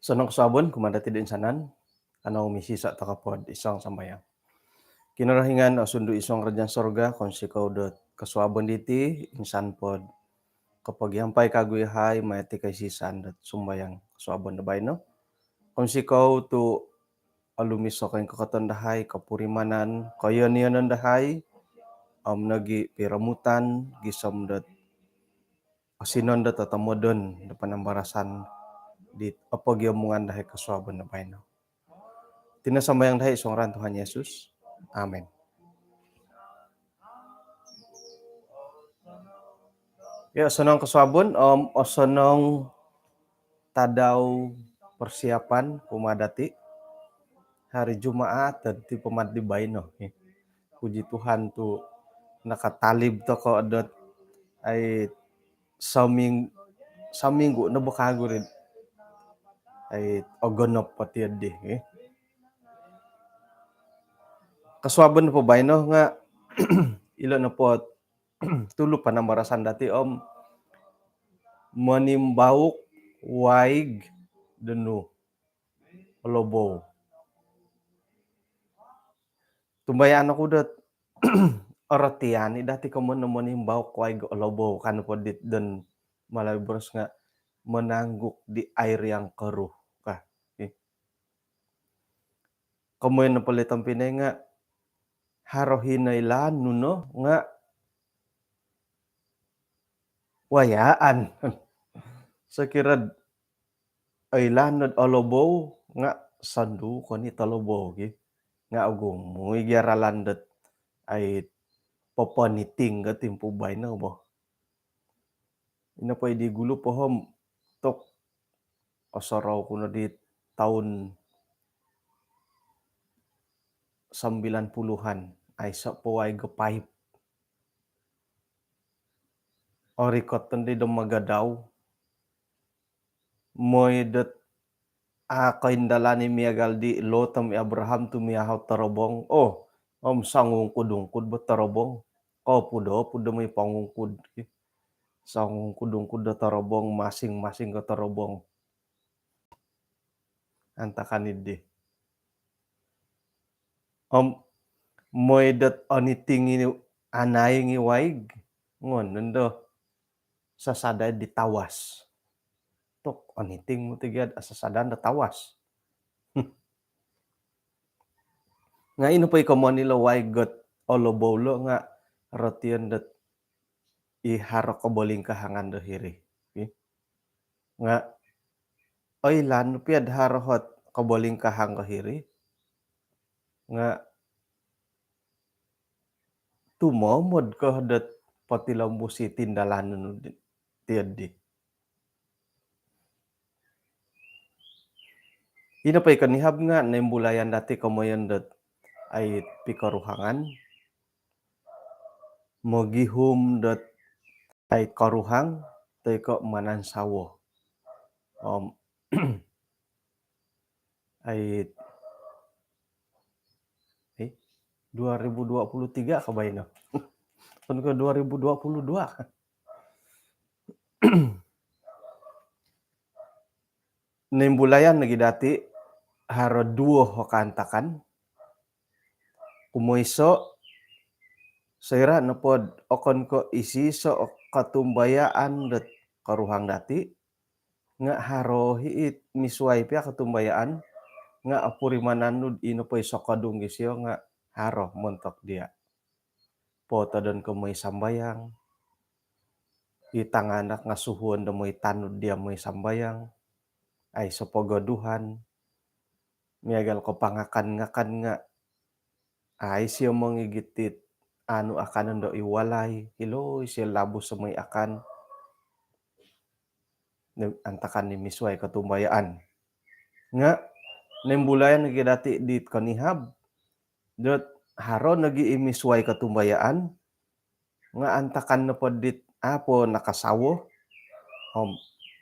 Senang sabon kumadati din sanan, anaw misisa ta kapod isang sambayang. Kinarahingan sundu isong radyan sorga kon sikaw dot kasuabon diti insan pod kapag yampay kaguyahay mayati kay sisan dot sumbayang kasuabon da bayno. Kon sikaw tu alumiso kay kakatandahay kapurimanan kayanianan dahay nagi piramutan gisam dot asinon dot tatamodon da panambarasan di apagyamungan dahay kasuabon da bayno. Tinasambayang dahi isong ran Tuhan Yesus. Amen. Ya, senang kasabon senang tadaw persiapan pumadati hari Jumaat ti pamati bayno. Puji Tuhan tu nakatalib to ko adot ay saminggu na bakago rin ay ogonop pati adi. Kaswaban na po bayno nga ilo na po tulo pa na marasan dati manimbauk waig denu lobo. Tumbayaan ako dot oratian dati ko mo manimbauk waig lobo kan po dit den malabros nga menangguk di air yang keruh kah. Kamoy na palitan pinay nga harohinaylan nuno nga wayaan. Sakirad ay lanod olobo nga sandu ko ni talobo nga agong muy gyaralandet ay poponiting ga timpubay na bo. Ina pa di gulo pohom tok osaraw ko na di tahun 90-an ay sa puway gapayip. Orikot tandi magadaw. Moy det kaindalani miagal di lotam Abraham tumiyahaw tarobong. Sangungkudungkud ba tarobong? Pudo may pangungkud. Sangungkudungkud da tarobong masing-masing ka tarobong. Antakanid di. Moy det oniting ini anay ngi waig. Ngon nando sasaday ditawas. Tok oniting mo tigad asasadan datawas. Nga ino pa ikaw nila waig olobolo nga rotian dat iharo ko boling kahangan dahiri. Nga lan piad harohot kaboling kahang kahiri. Nga tumomod ko dat patilambu si tindalan tiadi. Ina pa ikanihab nga nembulayan dati kamoyan dat ay pikaruhangan. Mogihum dat ay karuhang tay ko manansawo. Ay 2023 kabay no. Tahun ke 2022. Nembulayan lagi dati haro duo hokantakan. Kumoiso saira na pod okon ko isiso katumbayaan dat karuhang dati nga haro hiit misway pia katumbayaan nga apurimananud ino pa iso kadung gisyo nga haro montok dia. Poto don ko may sambayang itanganak nga suhuan da may tanud dia may sambayang ay sa pagaduhan miagal ko pangakan-ngakan nga ay siya mangigitit akanan do iwalay hiloy siya labos sa may akan antakan ni misway katumbayaan nga nembulayan nagi dati dit kanihab dot haro nagi imisway katumbayaan nga antakan na pod dit apo nakasawo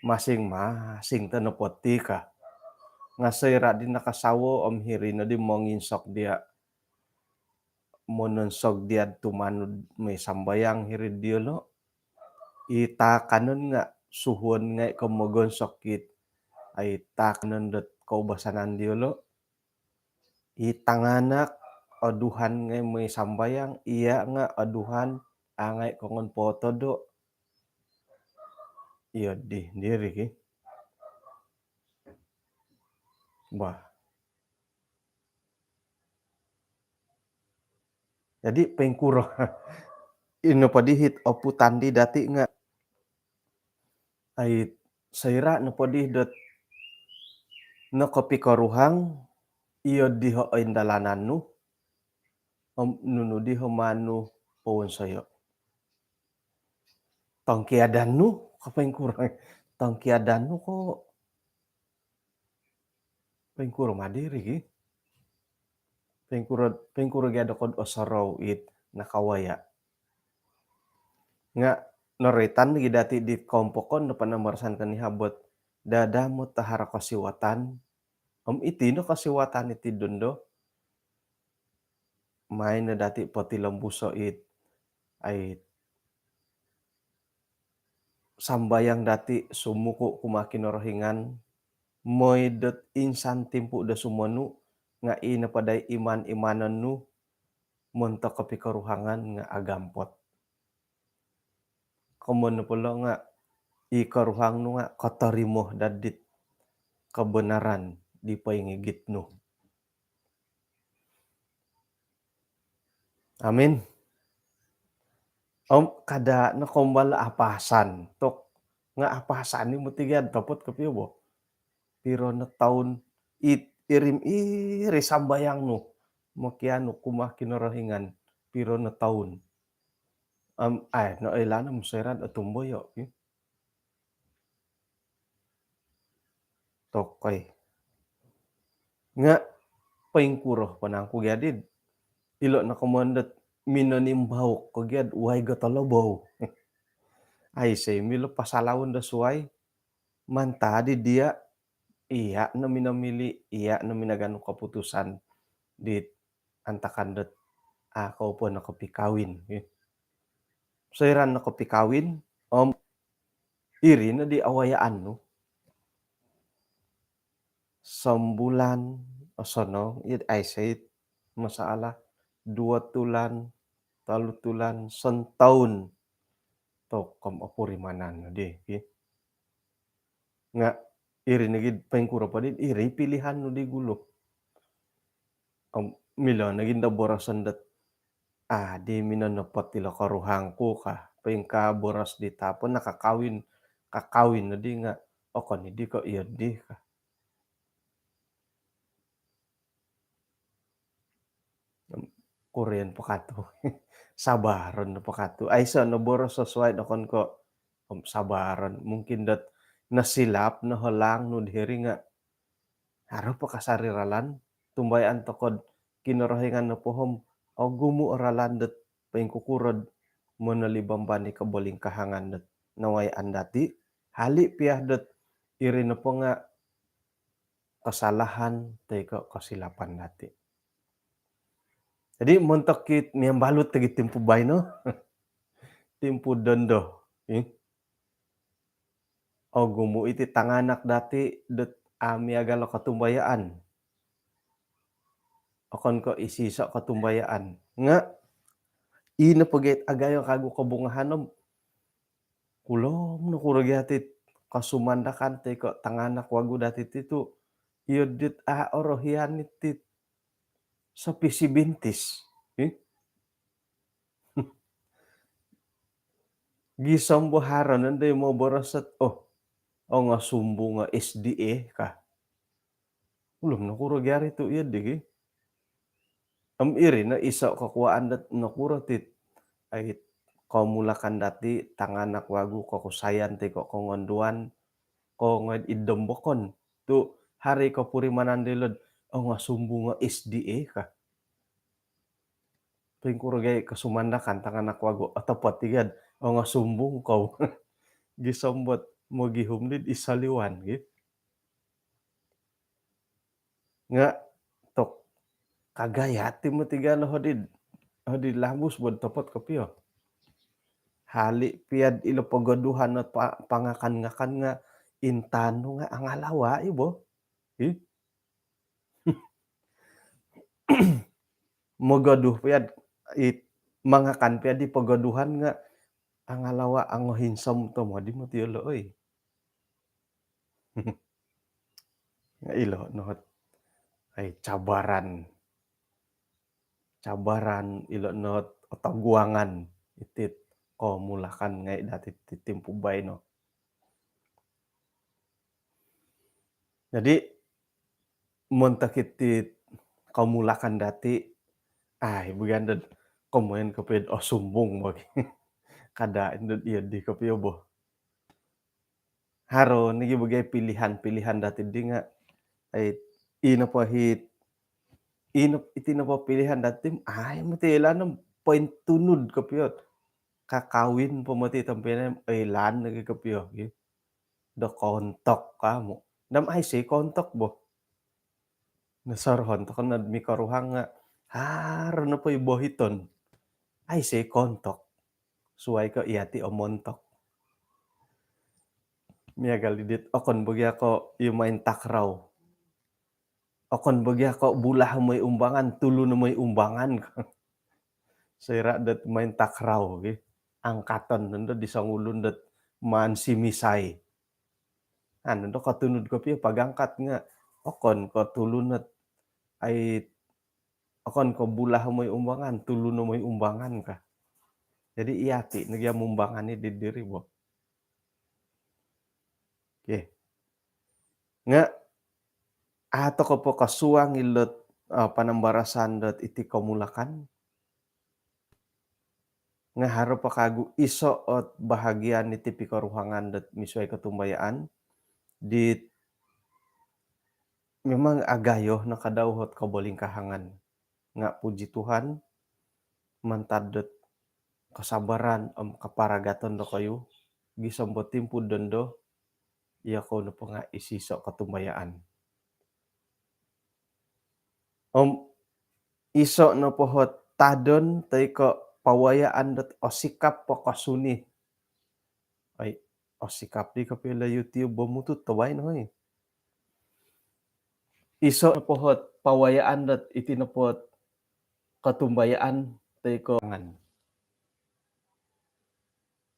masing tanapoti ka nga sayra din nakasawo hiri na di monginsok dia mononsog dia tumanud may sambayang hiri diolo ita kanon nga suhon nga kamagonsok kit ay taknendet kaubasanan diolo, itanganak aduhan ngai may sambayang iya nga aduhan angay kongon poto do, iya diri ki. Bah, jadi pengkuro ino padihit opu tandi dati nga ay sayra no padih det no kopi karuhang iyo diho oin dalanan nu nunu diho manu powon sayo. Tangkiadan nu kapengkuro tangkiadan nu ko pengkuro madiri ki. Pengkuro gyud kod osorow it nakawaya. Nga noretan gi dati di kompokon no panamarsan kan ni habot dada mo tahara kasiwatan iti no kasiwatan iti dondo main na dati pati lembuso it ay sambayang dati sumuko kumakin orohingan moy det insan timpu da sumanu nga ina paday iman-imanan nu montok kapikaruhangan nga agampot. Komono pala nga ikaruhang nu nga katarimo dadit kebenaran di paingigit nu. Amin. Kada nakombal apasan tok nga apasan ni mo tigad tapot kapiyo bo. Piro na taon irim iri sambayang nu makiano kumakin orohingan piro na taon. Ay no ilana moseran atumboyo tokay. Nga paingkuro panangku gyadid ilo na komandet minanimbaw kagyad uhay gatalabaw. Ay say milo pasalawon da suway mantadi dia iya na minamili iya na minagano kaputusan dit antakandet ako po nakapikawin. Sayran nakapikawin iri na di awayaan no. Sambulan o sono it ay say masalah 2 tulan, 3 tulan, sentaun to kam apurimanan di nga iri na gid pengkuro pa din iri pilihan no di gulo. Mila naging borasan dat di minanepot ti karuhangko ka pengka boras di tapon kakawin na di nga okon di ko iya di ka. Korean pakato. Sabaron na pakato. Ay so naboros sesuai nakon ko sabaron mungkin dat nasilap na halang no diri nga haro pa kasariralan tumbayan tokod kinorohingan na pohom o gumu oralan dat paingkukurod mo nalibamba ni kaboling kahangan dat nawayan dati hali piah dat iri na po nga kasalahan teko kasilapan dati. Jadi montok kit niyang balut tagi timpu bay no. Timpu dondo. O gumu iti tanganak dati det miagalo katumbayaan. Okon ko isiso katumbayaan. Nga ina pagit agayo kago kabungahanom. Kulom no kuragyatit kasumandakan teko tanganak wagu dati titu. Yodit orohian itit sa pisibintis. Gisambuharan nanday mo borosat nga sumbo nga SDA ka. Ulom nakuragyari to iya digi. Iri na isa kakuaan dat nakuratit ay kamulakan dati tanganak wagu kakusayan ti kongonduan kongod idombokon tu hari kapurimanan dilod nga sumbo nga SDA ka. Pengkuragay kasumandakan tanganak wagu atapat tigad nga sumbong kaw. Gisambot mo gihumdid isaliwan nga tok kagayat ti mo tigalo hodid lambus bod tapat kapiyo. Hali piad ilo pagaduhan at pangakan-ngakan nga intan nu nga angalawa ieu boh, ih. Mogaduh piad it mangakan piad di pagaduhan nga angalawa angohinsem teu modi mah ti euleuh euy. Nga ilo nuhut ai cabaran ilo not otaguangan itit komulakan ngai dati titimpu bae no. Jadi mun teu kitu komulakan dati, beganded komoen kapiad sumbung bagi kada ended ieu di kapieu boh. Haron ieu bage pilihan-pilihan dati di nga ai iti napapilihan dati matilan poin tunud kapiut, kakawin pa mati tampina eulan lagi kapiu ge, da kontok kamo. Dam ai sei kontok boh, nasaruhan token mikaruhang nga haron na poy bohiton, ai sei kontok, suai ka iati omontok. Miagal didit okon bagi ako ieu main takraw, okon bagi ako bulah moy umbangan, tulu na moy umbangan. Sira det main takraw ge, angkatan nanda di sangulun det maan simisay. Nando katunod kapiu pagangkat nga okon ko tulunat ay okon ko bulah moy umbangan, tulu na moy umbangan ka. Jadi iati nagyam umbangani di diri boh. Ge, nga ato ko po kasuang ilot panambarasan det iti komulakan, nga harap pakagu iso ot bahagian iti pikaruhangan det misuai katumbayaan, dit memang agayoh na kadauhot kabolingkahangan. Nga puji Tuhan mantad det kasabaran kaparagaton do kayo, gisombo timpud dendo, iya ko na po nga isiso katumbayaan. Iso no pohot tadon tay ko pawayaan det o sikap po kasuni. Ay, o sikap di kapila YouTube bumutut tawai no hoy. Iso no pohot pawayaan det iti napot katumbayaan tay ko ngan.